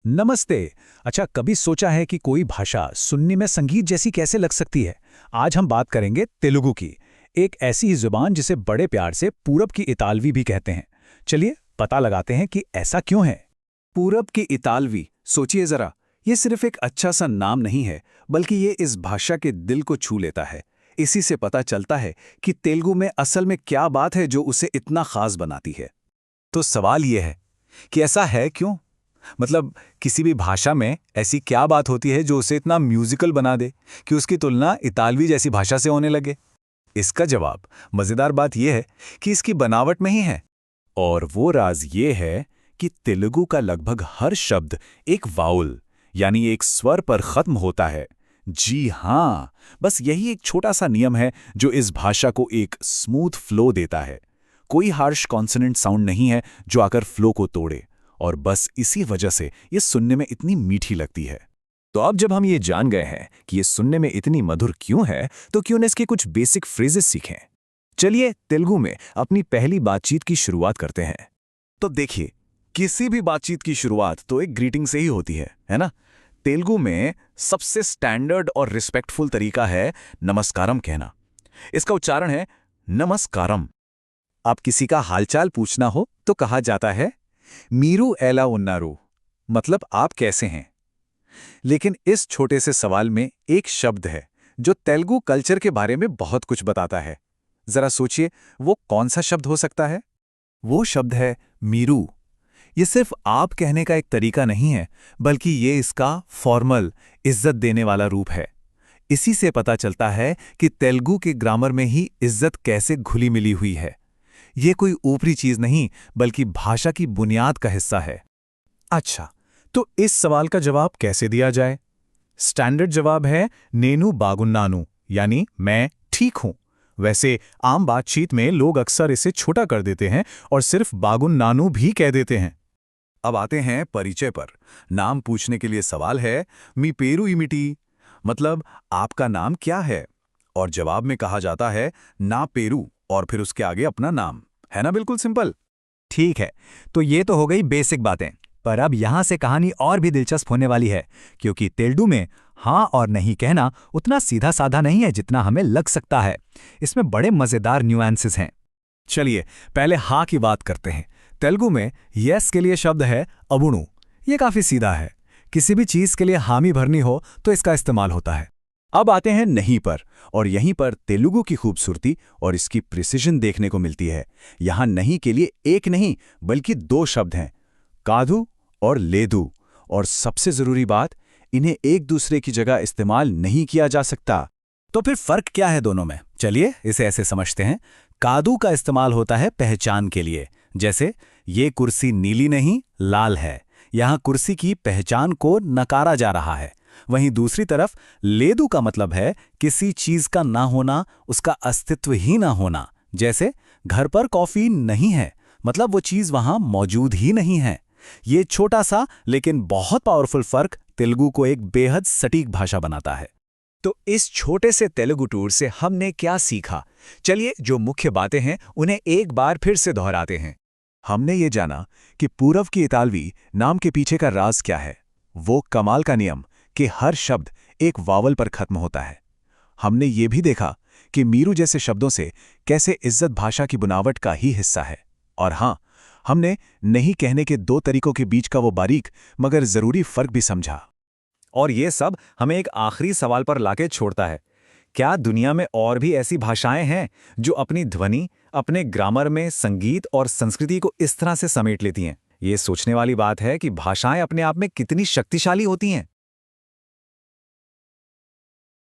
नमस्ते। अच्छा, कभी सोचा है कि कोई भाषा सुनने में संगीत जैसी कैसे लग सकती है? आज हम बात करेंगे तेलुगु की। एक ऐसी ही जुबान जिसे बड़े प्यार से पूरब की इतालवी भी कहते हैं। चलिए पता लगाते हैं कि ऐसा क्यों है। पूरब की इतालवी, सोचिए जरा। ये सिर्फ एक अच्छा सा नाम नहीं है, बल्कि ये इस भाषा के दिल को छू लेता है। इसी से पता चलता है कि तेलुगु में असल में क्या बात है जो उसे इतना खास बनाती है। तो सवाल ये है कि ऐसा है क्यों? मतलब किसी भी भाषा में ऐसी क्या बात होती है जो उसे इतना म्यूजिकल बना दे कि उसकी तुलना इतालवी जैसी भाषा से होने लगे? इसका जवाब, मजेदार बात यह है कि इसकी बनावट में ही है। और वो राज ये है कि तेलुगु का लगभग हर शब्द एक वाउल यानी एक स्वर पर खत्म होता है। जी हाँ, बस यही एक छोटा सा नियम है जो इस भाषा को एक स्मूथ फ्लो देता है। कोई हार्श कॉन्सोनेंट साउंड नहीं है जो आकर फ्लो को तोड़े, और बस इसी वजह से ये सुनने में इतनी मीठी लगती है। तो अब जब हम ये जान गए हैं कि ये सुनने में इतनी मधुर क्यों है, तो क्यों न इसके कुछ बेसिक फ्रेजेस सीखें। चलिए तेलुगु में अपनी पहली बातचीत की शुरुआत करते हैं। तो देखिए, किसी भी बातचीत की शुरुआत तो एक ग्रीटिंग से ही होती है ना? तेलुगु में सबसे स्टैंडर्ड और रिस्पेक्टफुल तरीका है नमस्कारम कहना। इसका उच्चारण है नमस्कारम। आप किसी का हालचाल पूछना हो तो कहा जाता है मीरू एला उन्नारू, मतलब आप कैसे हैं। लेकिन इस छोटे से सवाल में एक शब्द है जो तेलुगु कल्चर के बारे में बहुत कुछ बताता है। जरा सोचिए, वो कौन सा शब्द हो सकता है? वो शब्द है मीरू। ये सिर्फ आप कहने का एक तरीका नहीं है, बल्कि ये इसका फॉर्मल, इज्जत देने वाला रूप है। इसी से पता चलता है कि तेलुगु के ग्रामर में ही इज्जत कैसे घुली मिली हुई है। ये कोई ऊपरी चीज नहीं, बल्कि भाषा की बुनियाद का हिस्सा है। अच्छा, तो इस सवाल का जवाब कैसे दिया जाए? स्टैंडर्ड जवाब है नेनु बागुन्नानु, यानी मैं ठीक हूं। वैसे आम बातचीत में लोग अक्सर इसे छोटा कर देते हैं और सिर्फ बागुन्नानु भी कह देते हैं। अब आते हैं परिचय पर। नाम पूछने के लिए सवाल है मी पेरू इमिटी, मतलब आपका नाम क्या है? और जवाब में कहा जाता है ना पेरू, और फिर उसके आगे अपना नाम। है ना, बिल्कुल सिंपल। ठीक है, तो ये तो हो गई बेसिक बातें। पर अब यहाँ से कहानी और भी दिलचस्प होने वाली है, क्योंकि तेलुगु में हाँ और नहीं कहना उतना सीधा साधा नहीं है जितना हमें लग सकता है। इसमें बड़े मजेदार न्यूएंसेस हैं। चलिए पहले हाँ की बात करते हैं। तेलुगु में यस के लिए शब्द है अबुणु। ये काफी सीधा है। किसी भी चीज के लिए हामी भरनी हो तो इसका इस्तेमाल होता है। अब आते हैं नहीं पर, और यहीं पर तेलुगु की खूबसूरती और इसकी प्रिसिजन देखने को मिलती है। यहाँ नहीं के लिए एक नहीं बल्कि दो शब्द हैं, काधु और लेदु। और सबसे जरूरी बात, इन्हें एक दूसरे की जगह इस्तेमाल नहीं किया जा सकता। तो फिर फर्क क्या है दोनों में? चलिए इसे ऐसे समझते हैं। कादू का इस्तेमाल होता है पहचान के लिए, जैसे ये कुर्सी नीली नहीं लाल है। यहाँ कुर्सी की पहचान को नकारा जा रहा है। वहीं दूसरी तरफ लेदू का मतलब है किसी चीज का ना होना, उसका अस्तित्व ही ना होना। जैसे घर पर कॉफी नहीं है, मतलब वो चीज वहां मौजूद ही नहीं है। ये छोटा सा लेकिन बहुत पावरफुल फर्क तेलुगु को एक बेहद सटीक भाषा बनाता है। तो इस छोटे से तेलुगु टूर से हमने क्या सीखा? चलिए जो मुख्य बातें हैं उन्हें एक बार फिर से दोहराते हैं। हमने ये जाना कि पूरब की इतालवी नाम के पीछे का राज क्या है। वो कमाल का नियम कि हर शब्द एक वावल पर खत्म होता है। हमने ये भी देखा कि मीरू जैसे शब्दों से कैसे इज्जत भाषा की बुनावट का ही हिस्सा है। और हाँ, हमने नहीं कहने के दो तरीकों के बीच का वो बारीक मगर जरूरी फर्क भी समझा। और ये सब हमें एक आखिरी सवाल पर लाके छोड़ता है। क्या दुनिया में और भी ऐसी भाषाएं हैं जो अपनी ध्वनि, अपने ग्रामर में संगीत और संस्कृति को इस तरह से समेट लेती हैं? ये सोचने वाली बात है कि भाषाएं अपने आप में कितनी शक्तिशाली होती हैं।